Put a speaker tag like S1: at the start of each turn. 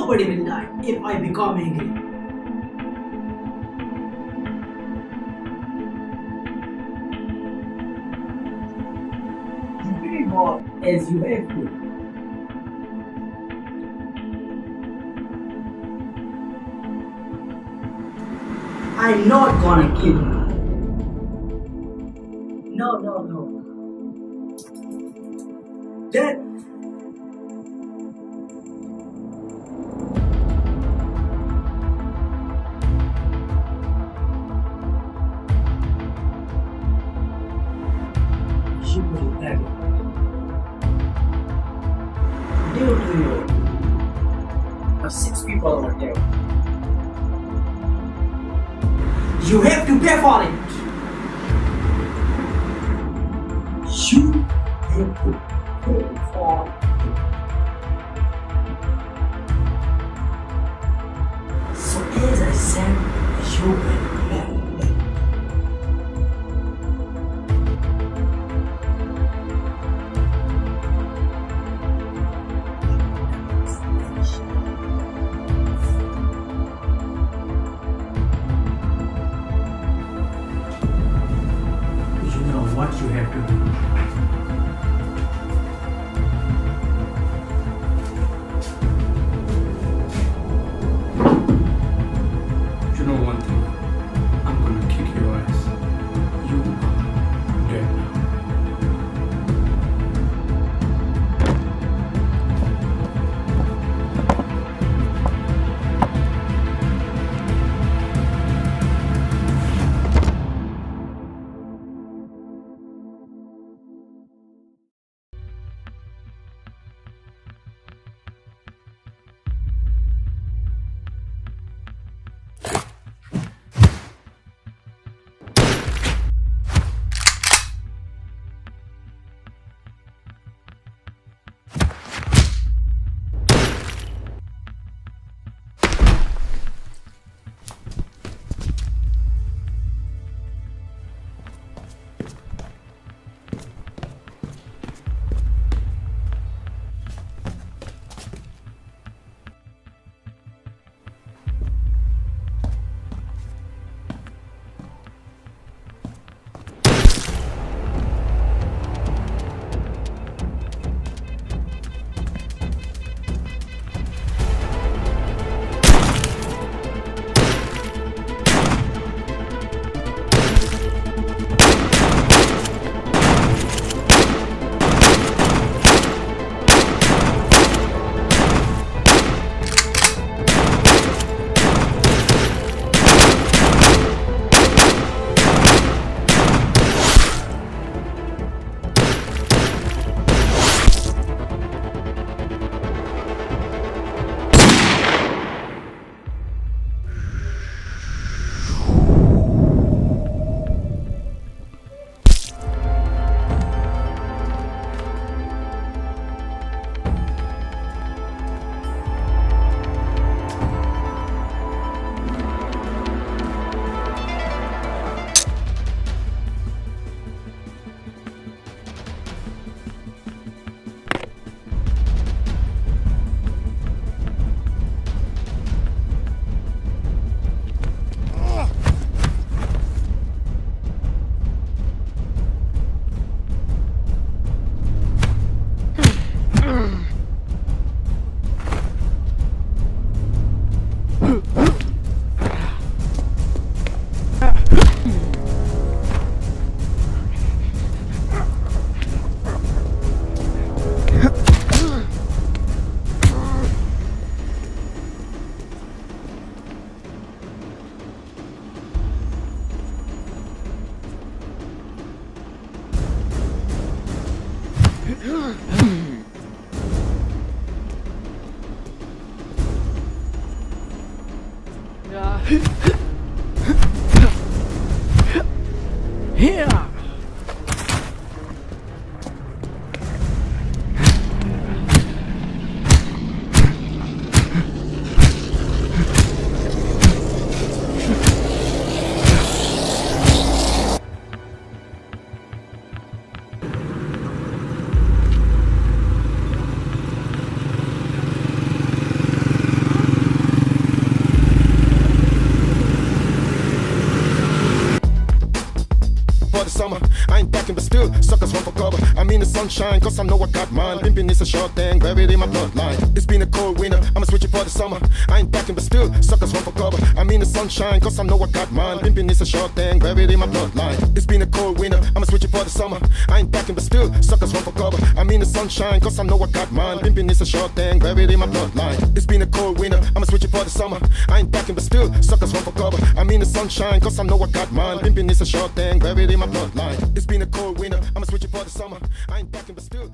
S1: Nobody will die if I become angry. You will walk as you have to. I'm not gonna kill you. No. Death. You will have it. Due to you, 6 people are dead. You have to pay for it. You have to pay for it. So as I said, you will pay it. You know what you have to do.
S2: You know one thing? I'm gonna kick your ass. You are dead now.
S3: Here!
S4: summer. I ain't backing, but still, suckers run for cover. I'm in the sunshine, cause I know I got mine. Pimping is a short thing, gravity in my bloodline. It's been a cold winter, I'ma switch it for the summer. I ain't backing, but still, suckers run for cover. I'm in the sunshine, cause I know I got mine. Pimping is a short thing, gravity in my bloodline. It's been a cold winter, I'ma switch it for the summer. I ain't backing, but still, suckers run for cover. I'm in the sunshine, cause I know I got mine. Pimping is a short thing, gravity in my bloodline. It's been a cold winter, I'ma switch it for the summer. I ain't backing, but still, suckers run for cover. I'm in the sunshine, cause I know I got mine. Pimping is a short thing, gravity in my bloodline. It's been a cold winter, I'ma switch it for the summer. I ain't backing, but still.